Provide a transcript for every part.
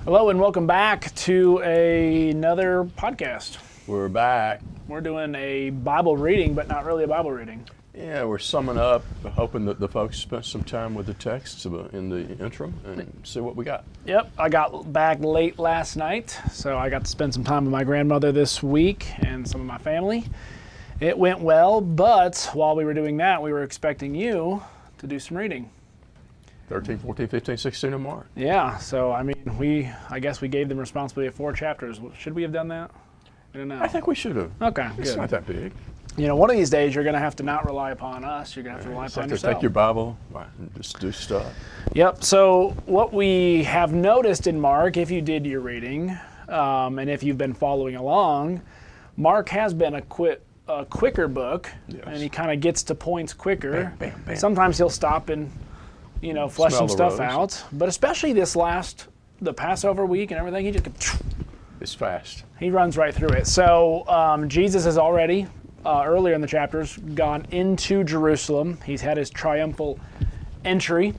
Hello and welcome back to another podcast. We're back. We're doing a Bible reading, but not really a Bible reading. Yeah, we're summing up, hoping that the folks spent some time with the texts in the interim and see what we got. Yep, I got back late last night, so I got to spend some time with my grandmother this week and some of my family. It went well, but while we were doing that, we were expecting you to do some reading. 13, 14, 15, 16 and more. Yeah, so I mean, I guess we gave them responsibility of 4 chapters. Should we have done that? I don't know. I think we should have. Okay, It's good. not that big. You know, one of these days you're going to have to not rely upon us. You're going to have to rely upon yourself. Take your Bible and just do stuff. Yep. So what we have noticed in Mark, if you did your reading, and if you've been following along, Mark has been a quicker book, Yes. and he kind of gets to points quicker. Bam, bam, bam. Sometimes he'll stop and, flesh Smell some the stuff rose. out. But especially the Passover week and everything, he just It's fast. he runs right through it. So Jesus has already, earlier in the chapters, gone into Jerusalem. He's had his triumphal entry,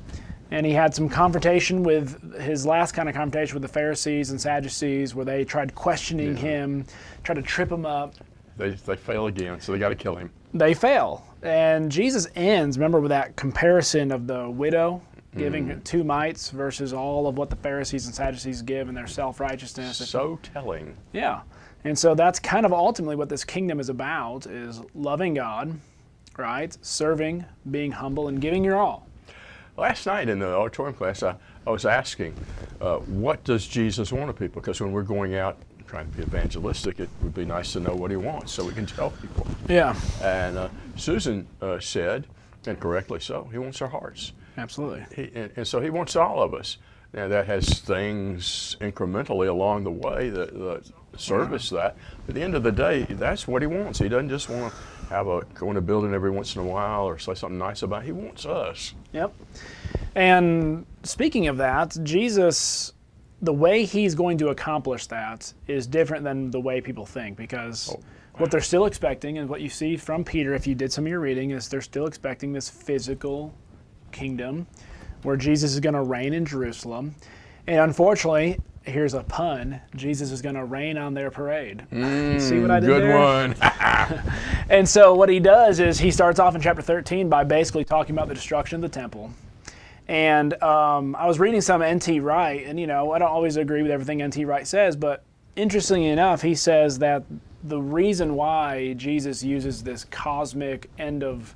and he had some confrontation with his last kind of confrontation with the Pharisees and Sadducees, where they tried questioning him, tried to trip him up. They fail again, so they got to kill him. They fail. And Jesus ends, remember, with that comparison of the widow giving 2 mites versus all of what the Pharisees and Sadducees give in their self-righteousness. So telling. Yeah. And so that's kind of ultimately what this kingdom is about, is loving God, right? Serving, being humble, and giving your all. Last night in the auditorium class, I was asking, what does Jesus want of people? Because when we're going out trying to be evangelistic, it would be nice to know what he wants so we can tell people. Yeah, And Susan said, and correctly so, he wants our hearts. absolutely. And so he wants all of us. Now that has things incrementally along the way that service that. But at the end of the day, that's what he wants. He doesn't just want to go in a building every once in a while or say something nice about it. He wants us. Yep. And speaking of that, Jesus, the way he's going to accomplish that is different than the way people think, because what they're still expecting, and what you see from Peter, if you did some of your reading, is they're still expecting this physical kingdom where Jesus is going to reign in Jerusalem. And unfortunately, here's a pun, Jesus is going to rain on their parade. See what I did Good there? one. And so what he does is he starts off in chapter 13 by basically talking about the destruction of the temple. And I was reading some N.T. Wright, and I don't always agree with everything N.T. Wright says, but interestingly enough, he says that the reason why Jesus uses this cosmic end of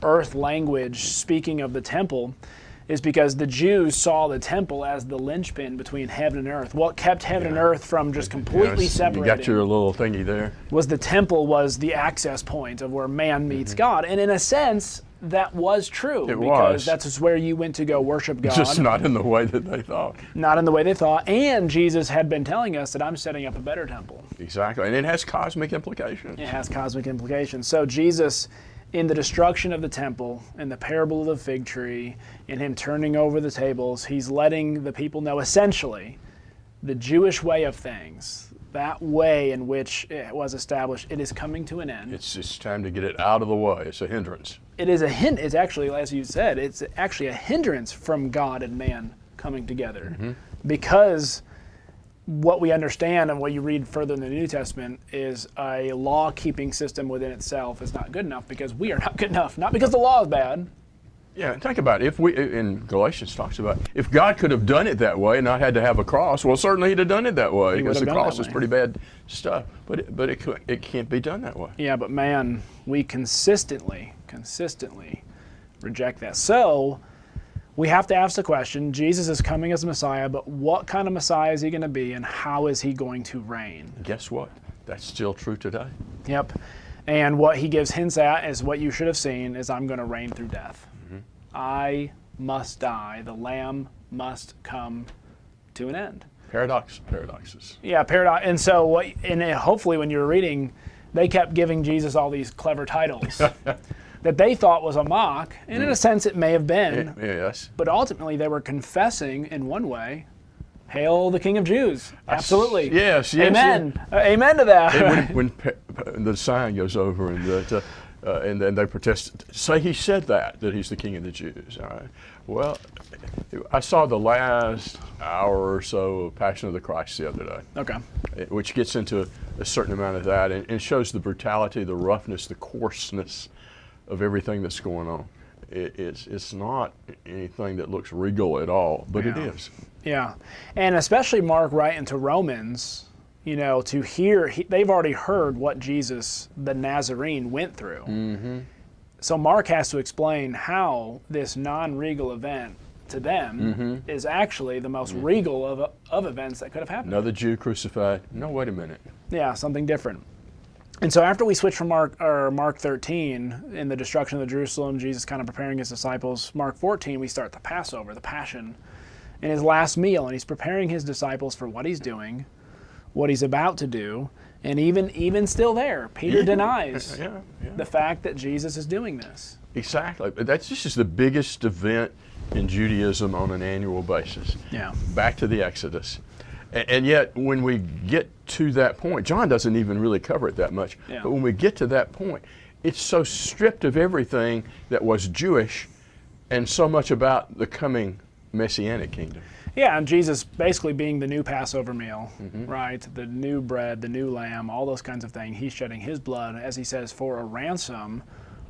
earth language speaking of the temple is because the Jews saw the temple as the linchpin between heaven and earth. What kept heaven and earth from just completely separating You got your little thingy there. was the temple was the access point of where man meets God. And in a sense, that was true. It because was. that's just where you went to go worship God. Just not in the way that they thought. Not in the way they thought. And Jesus had been telling us that I'm setting up a better temple. Exactly. And it has cosmic implications. It has cosmic implications. So Jesus, in the destruction of the temple, in the parable of the fig tree, in him turning over the tables, he's letting the people know essentially the Jewish way of things, that way in which it was established, it is coming to an end. It's time to get it out of the way. It's a hindrance. It is it's actually, as you said, it's actually a hindrance from God and man coming together. Because what we understand and what you read further in the New Testament is a law-keeping system within itself is not good enough because we are not good enough. Not because the law is bad. Yeah, think about it. In Galatians talks about, if God could have done it that way and not had to have a cross, well, certainly he'd have done it that way, because the cross is pretty bad stuff. But it can't be done that way. Yeah, but man, we consistently reject that. So we have to ask the question, Jesus is coming as a Messiah, but what kind of Messiah is he going to be, and how is he going to reign? Guess what? That's still true today. Yep. And what he gives hints at is what you should have seen is, I'm going to reign through death. I must die. The Lamb must come to an end. Paradoxes. Yeah, paradox. And so, hopefully when you were reading, they kept giving Jesus all these clever titles that they thought was a mock. And in a sense, it may have been. Yes. But ultimately, they were confessing in one way, Hail the King of Jews. Absolutely. Yes. Amen. Amen to that. When the sign goes over and that And then they protest, say he said that he's the king of the Jews. All right. Well, I saw the last hour or so of Passion of the Christ the other day, Okay. which gets into a certain amount of that and shows the brutality, the roughness, the coarseness of everything that's going on. It's not anything that looks regal at all, but it Yeah. is. Yeah. And especially Mark writing to Romans, you know, to hear, they've already heard what Jesus, the Nazarene, went through. Mm-hmm. So Mark has to explain how this non-regal event to them is actually the most regal of events that could have happened. Another Jew crucified. No, wait a minute. Yeah, something different. And so after we switch from Mark 13 in the destruction of Jerusalem, Jesus kind of preparing his disciples, Mark 14, we start the Passover, the Passion, and his last meal, and he's preparing his disciples for what he's doing, what he's about to do, and even still there, Peter denies Yeah. the fact that Jesus is doing this. Exactly. But this is the biggest event in Judaism on an annual basis. Yeah. Back to the Exodus. And yet, when we get to that point, John doesn't even really cover it that much, Yeah. but when we get to that point, it's so stripped of everything that was Jewish and so much about the coming Messianic kingdom. Yeah, and Jesus basically being the new Passover meal, right? The new bread, the new lamb, all those kinds of things. He's shedding his blood, as he says, for a ransom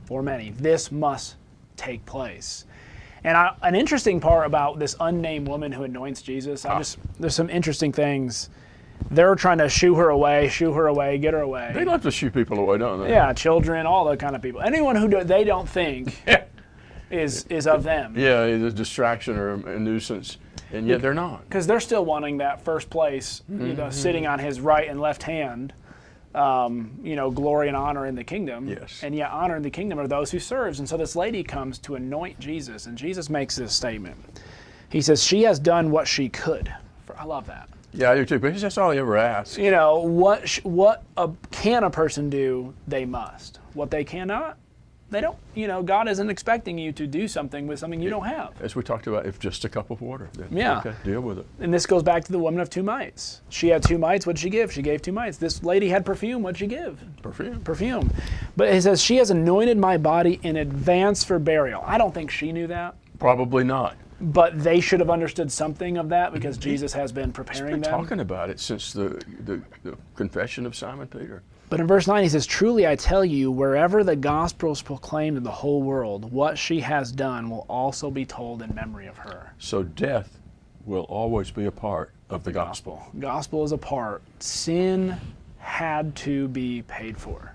for many. This must take place. And an interesting part about this unnamed woman who anoints Jesus, there's some interesting things. They're trying to shoo her away, get her away. They love to shoo people away, don't they? Yeah, children, all that kind of people. Anyone who they don't think is of them. Yeah, it's a distraction or a nuisance, and yet they're not. Because they're still wanting that first place, you know, sitting on his right and left hand, you know, glory and honor in the kingdom. Yes. And yet honor in the kingdom are those who serves. And so this lady comes to anoint Jesus, and Jesus makes this statement. He says, she has done what she could. I love that. Yeah, I do too, because that's all he ever asks. You know, can a person do? They must. What they cannot, they don't. You know, God isn't expecting you to do something with something you don't have. As we talked about, if just a cup of water, then Yeah. okay, deal with it. And this goes back to the woman of 2 mites. She had 2 mites. What'd she give? She gave 2 mites. This lady had perfume. What'd she give? Perfume. But it says, she has anointed my body in advance for burial. I don't think she knew that, Probably not. but they should have understood something of that because Jesus has been preparing Been them. talking about it since the confession of Simon Peter. But in verse 9, he says, truly I tell you, wherever the gospel is proclaimed in the whole world, what she has done will also be told in memory of her. So death will always be a part of the gospel. Gospel is a part. Sin had to be paid for.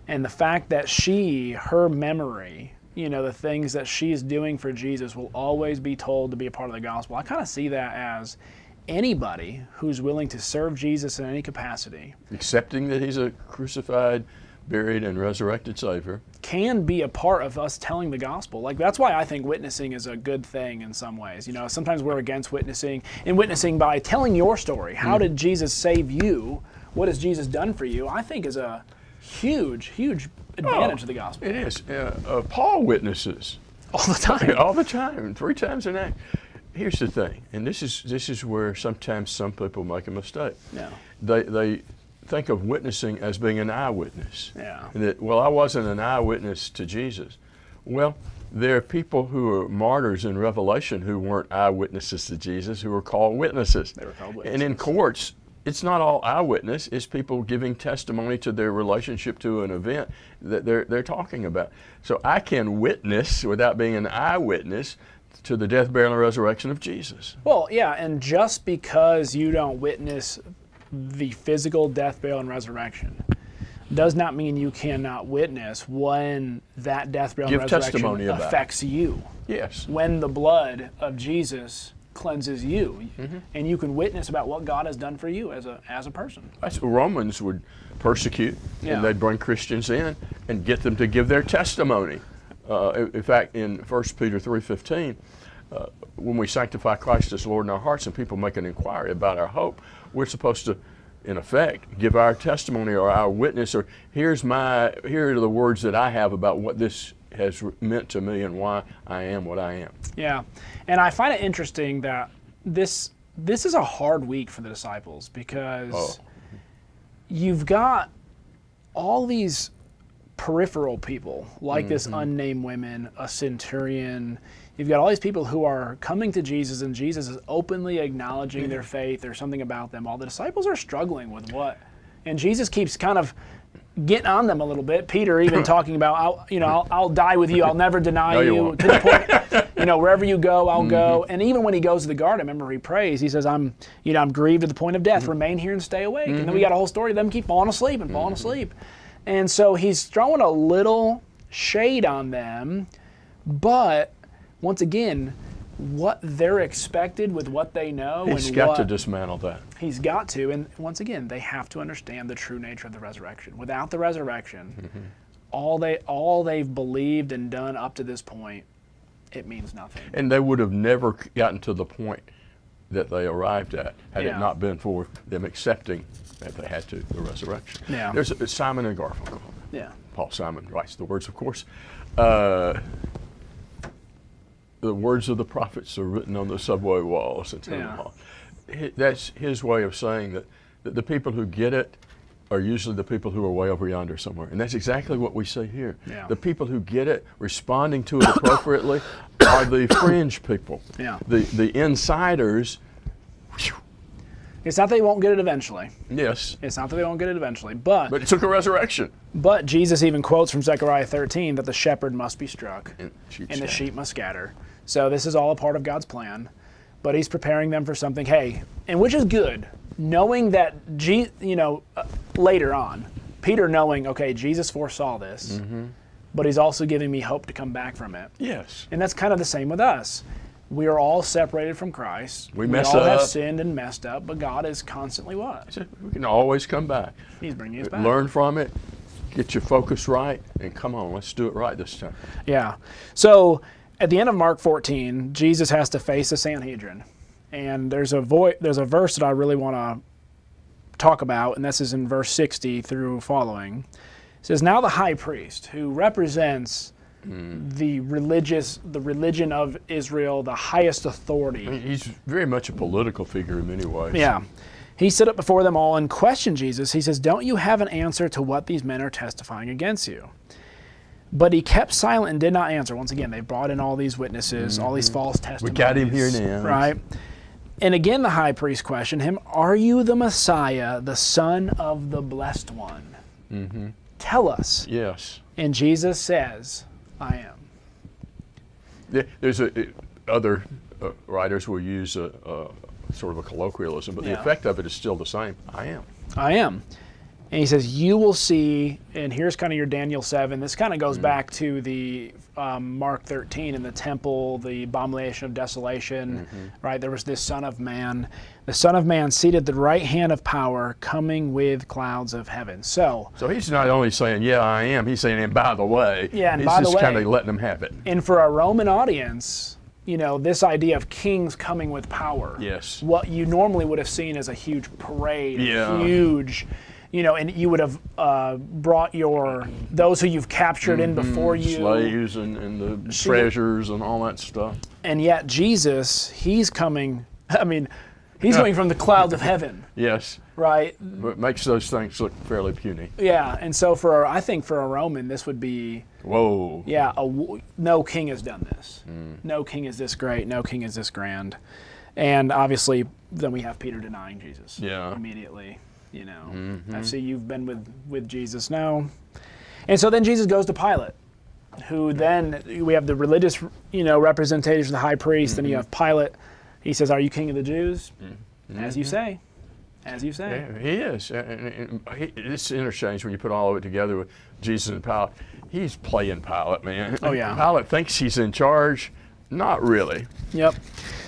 And the fact that her memory, you know, the things that she's doing for Jesus will always be told to be a part of the gospel. I kind of see that as anybody who's willing to serve Jesus in any capacity Accepting that he's a crucified, buried, and resurrected Savior. can be a part of us telling the gospel. Like, that's why I think witnessing is a good thing in some ways. You know, sometimes we're against witnessing, and witnessing by telling your story. How did Jesus save you? What has Jesus done for you? I think is a huge, huge advantage of the gospel. It is. Paul witnesses All the time. all the time, 3 times an act. Here's the thing, and this is where sometimes some people make a mistake. Yeah. They think of witnessing as being an eyewitness. Yeah. And that, well, I wasn't an eyewitness to Jesus. Well, there are people who are martyrs in Revelation who weren't eyewitnesses to Jesus, who were called witnesses. They were called And in courts, it's not all eyewitness. It's people giving testimony to their relationship to an event that they're talking about. So I can witness without being an eyewitness to the death, burial, and resurrection of Jesus. Well, yeah, and just because you don't witness the physical death, burial, and resurrection does not mean you cannot witness when that death, burial, and Give resurrection testimony about it. affects you. Yes. When the blood of Jesus cleanses you, and you can witness about what God has done for you as a person. That's, Romans would persecute, Yeah. and they'd bring Christians in and get them to give their testimony. In fact, in 1 Peter 3:15, when we sanctify Christ as Lord in our hearts and people make an inquiry about our hope, we're supposed to, in effect, give our testimony or our witness, or here are the words that I have about what this has meant to me and why I am what I am. Yeah, and I find it interesting that this is a hard week for the disciples because you've got all these peripheral people, like this unnamed woman, a centurion. You've got all these people who are coming to Jesus, and Jesus is openly acknowledging their faith. There's something about them. While the disciples are struggling with what? And Jesus keeps kind of getting on them a little bit. Peter even talking about, I'll die with you. I'll never deny No, you you. won't. To the point, wherever you go, I'll go. And even when he goes to the garden, remember he prays. He says, I'm grieved to the point of death. Remain here and stay awake. And then we got a whole story of them keep falling asleep and falling asleep. And so he's throwing a little shade on them, but once again, what they're expected with what they know. He's got to dismantle that. He's got to, and once again, they have to understand the true nature of the resurrection. Without the resurrection, all they've believed and done up to this point, it means nothing. And they would have never gotten to the point that they arrived at had it Yeah. not been for them accepting that they had to, the resurrection. Yeah. There's Simon and Garfunkel. Yeah. Paul Simon writes the words, of course. The words of the prophets are written on the subway walls and town hall. That's his way of saying that the people who get it are usually the people who are way over yonder somewhere. And that's exactly what we see here. Yeah. The people who get it, responding to it appropriately, are the fringe people. Yeah. The insiders, whew, It's not that they won't get it eventually. yes, It's not that they won't get it eventually, but but it took a resurrection. Jesus even quotes from Zechariah 13 that the shepherd must be struck And and the sheep must scatter. So this is all a part of God's plan, but he's preparing them for something. Hey, and which is good, knowing that later on, Peter knowing, okay, Jesus foresaw this, but he's also giving me hope to come back from it. Yes. And that's kind of the same with us. We are all separated from Christ. We mess all have up. sinned and messed up, but God is constantly what? So we can always come back. He's bringing us back. Learn from it, get your focus right, and come on, let's do it right this time. Yeah. So at the end of Mark 14, Jesus has to face the Sanhedrin. And there's a verse that I really want to talk about, and this is in verse 60 through following. It says, "Now the high priest, who represents the religion of Israel, the highest authority." I mean, he's very much a political figure in many ways. Yeah. He stood up before them all and questioned Jesus. He says, "Don't you have an answer to what these men are testifying against you?" But he kept silent and did not answer. Once again, they brought in all these witnesses, all these false testimonies. got him here now. Right? And again, the high priest questioned him, "Are you the Messiah, the Son of the Blessed One? Tell us." Yes. And Jesus says, "I am." There's other writers will use a sort of a colloquialism, but the Yeah. effect of it is still the same. I am. I am. And he says, "You will see," and here's kind of your Daniel 7. This kind of goes back to the Mark 13 in the temple, the abomination of desolation, right? There was this Son of Man. The Son of Man seated at the right hand of power, coming with clouds of heaven. So he's not only saying, yeah, I am, he's saying, and by the way, Yeah, and he's by the just way. kind of letting them have it. and for a Roman audience, this idea of kings coming with power. Yes. What you normally would have seen as a huge parade, Yeah. huge, and you would have brought those who you've captured in before you. Slaves and the treasures and all that stuff. And yet Jesus, he's coming, he's coming from the clouds of heaven, Yes. right? But it makes those things look fairly puny. Yeah, and so I think for a Roman, this would be, Whoa. yeah, no king has done this. No king is this great. No king is this grand. And obviously, then we have Peter denying Jesus. Yeah. Immediately, I see you've been with Jesus. No. And so then Jesus goes to Pilate, who then, we have the religious, representation, the high priest, and you have Pilate. He says, "Are you king of the Jews?" As you say. As you say. Yeah, he is. This interchange, when you put all of it together with Jesus and Pilate, he's playing Pilate, man. Oh, yeah. Pilate thinks he's in charge. Not really. Yep.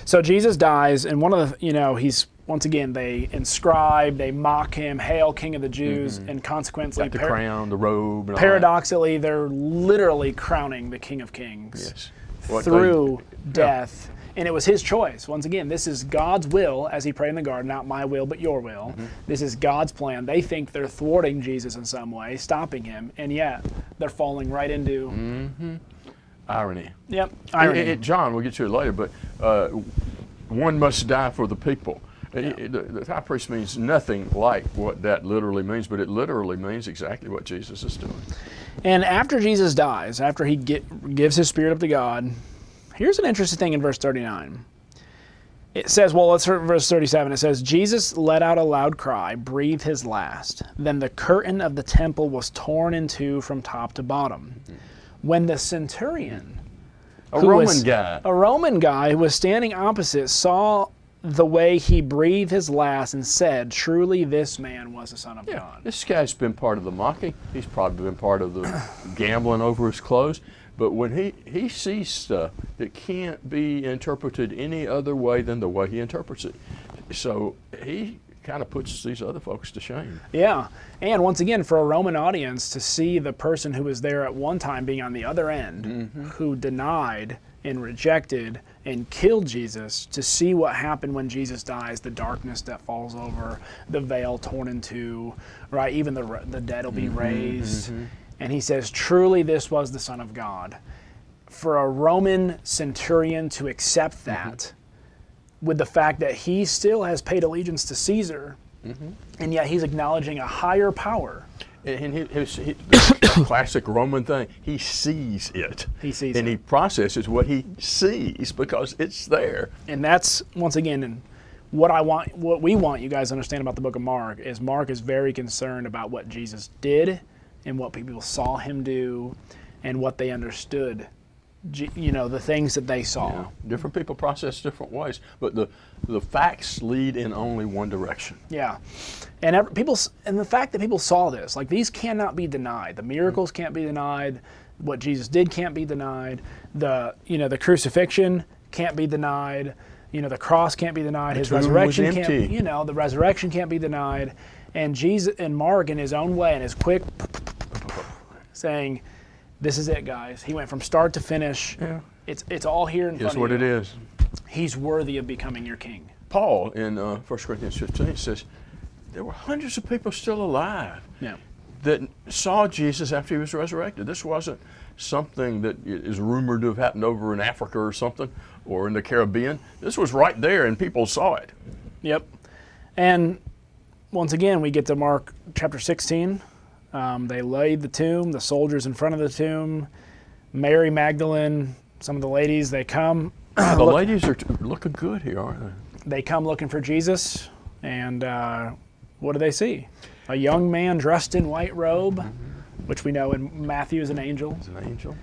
So Jesus dies, and one of the, he's, once again, they inscribe, they mock him, "Hail, King of the Jews," and consequently, Got the crown, the robe, and all that. paradoxically, they're literally crowning the King of Kings Yes. through death. And it was his choice. Once again, this is God's will, as he prayed in the garden, "Not my will, but your will." This is God's plan. They think they're thwarting Jesus in some way, stopping him, and yet they're falling right into Irony. irony. John, we'll get to it later, but one must die for the people. The high priest means nothing like what that literally means, but it literally means exactly what Jesus is doing. And after Jesus dies, after he gives his spirit up to God, here's an interesting thing in verse 39. It says, well, let's start verse 37. It says, Jesus let out a loud cry, breathed his last. Then the curtain of the temple was torn in two from top to bottom. When the centurion, A Roman guy who was standing opposite, saw the way he breathed his last and said, truly this man was the Son of God. This guy's been part of the mocking. He's probably been part of the gambling over his clothes. But when he sees stuff that can't be interpreted any other way than the way he interprets it. So he kind of puts these other folks to shame. Yeah. And once again, for a Roman audience to see the person who was there at one time being on the other end, who denied and rejected and killed Jesus, to see what happened when Jesus dies, the darkness that falls over, the veil torn in two, right? Even the dead will be raised. And he says, truly this was the Son of God. For a Roman centurion to accept that, with the fact that he still has paid allegiance to Caesar, and yet he's acknowledging a higher power. And the classic Roman thing, he sees it. He sees and it. he processes what he sees because it's there. And that's, once again, what we want you guys to understand about the book of Mark is very concerned about what Jesus did and what people saw him do and what they understood, the things that they saw. Yeah. Different people process different ways, but the facts lead in only one direction. Yeah. And the fact that people saw this, like, these cannot be denied. The miracles can't be denied. What Jesus did can't be denied. The crucifixion can't be denied. The cross can't be denied. His resurrection can't. The resurrection can't be denied. And Jesus and Mark, in his own way, and his quick saying, "This is it, guys." He went from start to finish. Yeah. It's all here in front of you. Here's what it is. He's worthy of becoming your king. Paul in 1 Corinthians 15 says there were hundreds of people still alive that saw Jesus after he was resurrected. This wasn't something that is rumored to have happened over in Africa or something, or in the Caribbean. This was right there, and people saw it. Yep. And once again, we get to Mark chapter 16. They laid the tomb, the soldiers in front of the tomb, Mary Magdalene, some of the ladies, they come. The ladies are looking good here, aren't they? They come looking for Jesus, and what do they see? A young man dressed in white robe, which we know in Matthew is an angel. It's an angel.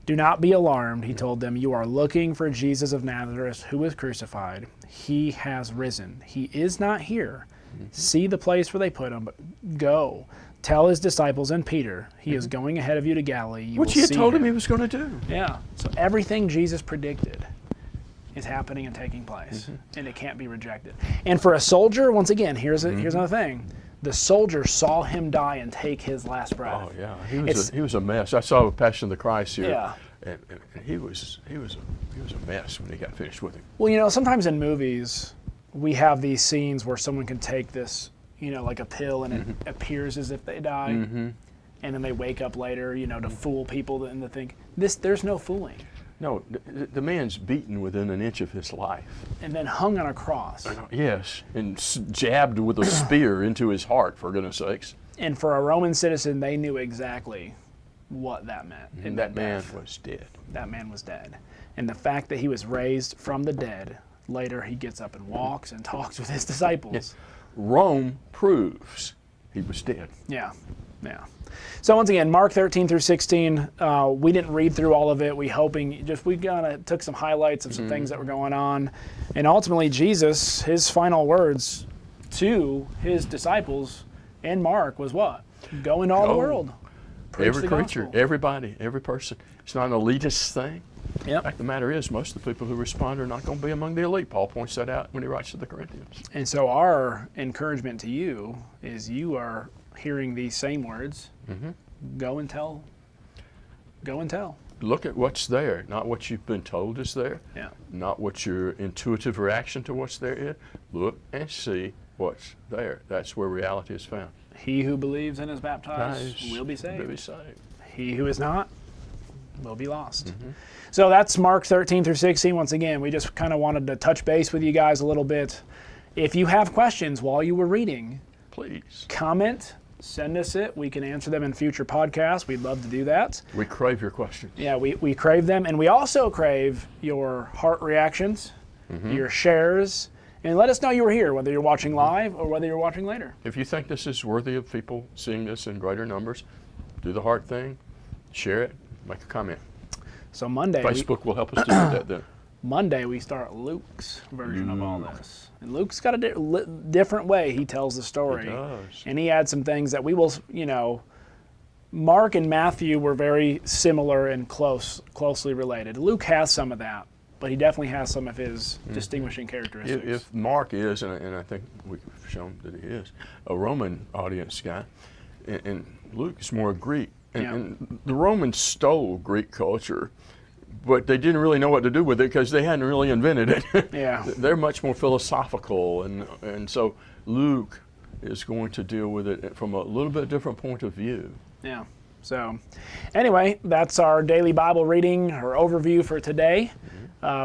Do not be alarmed, he told them. You are looking for Jesus of Nazareth, who was crucified. He has risen. He is not here. See the place where they put him. Go. Tell his disciples and Peter, he is going ahead of you to Galilee. Which he had told him he was going to do. Yeah. So everything Jesus predicted is happening and taking place, and it can't be rejected. And for a soldier, once again, here's another thing. The soldier saw him die and take his last breath. Oh yeah, he was a mess. I saw Passion of the Christ here, Yeah. and he was a mess when he got finished with him. Well, sometimes in movies we have these scenes where someone can take this, like a pill, and it appears as if they die, and then they wake up later, to fool people and to think there's no fooling. No, the man's beaten within an inch of his life. And then hung on a cross. Yes, and jabbed with a spear into his heart, for goodness sakes. And for a Roman citizen, they knew exactly what that meant. And that man was dead. That man was dead. And the fact that he was raised from the dead, later he gets up and walks and talks with his disciples. Yes. Rome proves he was dead. Yeah. So once again, Mark 13 through 16, we didn't read through all of it. We kind of took some highlights of some things that were going on. And ultimately, Jesus, his final words to his disciples in Mark was what? Go into all the world. Preach Every the creature, gospel. everybody, every person. It's not an elitist thing. Yep. In fact, the matter is, most of the people who respond are not going to be among the elite. Paul points that out when he writes to the Corinthians. And so our encouragement to you is you are hearing these same words. Go and tell. Go and tell. Look at what's there, not what you've been told is there, Yeah. not what your intuitive reaction to what's there is. Look and see what's there. That's where reality is found. He who believes and is baptized will be saved. Will be saved. He who is not will be lost. So that's Mark 13 through 16. Once again, we just kind of wanted to touch base with you guys a little bit If you have questions while you were reading, Please. comment, send us it. We can answer them in future podcasts. We'd love to do that. We crave your questions. Yeah, we crave them. And we also crave your heart reactions, your shares, and let us know you were here, whether you're watching live or whether you're watching later. If you think this is worthy of people seeing this in greater numbers, do the heart thing, share it, make a comment. So Monday, Facebook will help us to do that then. Monday we start Luke's version of all this. And Luke's got a different way he tells the story. He does. And he adds some things that we will, Mark and Matthew were very similar and closely related. Luke has some of that, but he definitely has some of his distinguishing characteristics. If Mark is, and I think we've shown that he is, a Roman audience guy, and Luke is more Greek. And the Romans stole Greek culture, but they didn't really know what to do with it because they hadn't really invented it. Yeah. They're much more philosophical, and so Luke is going to deal with it from a little bit different point of view. Yeah. So, anyway, that's our daily Bible reading or overview for today.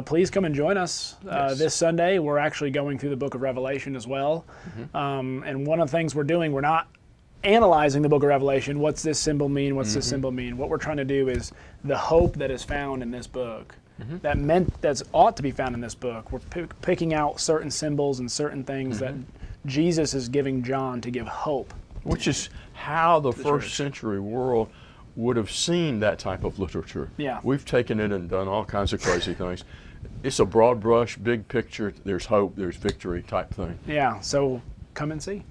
Please come and join us this Sunday. We're actually going through the book of Revelation as well. And one of the things we're doing, we're not analyzing the book of Revelation. What's this symbol mean? What's this symbol mean? What we're trying to do is the hope that is found in this book, that's ought to be found in this book. We're picking out certain symbols and certain things that Jesus is giving John to give hope. Which is how the first church. century world would have seen that type of literature. Yeah. We've taken it and done all kinds of crazy things. It's a broad brush, big picture, there's hope, there's victory type thing. Yeah, so come and see.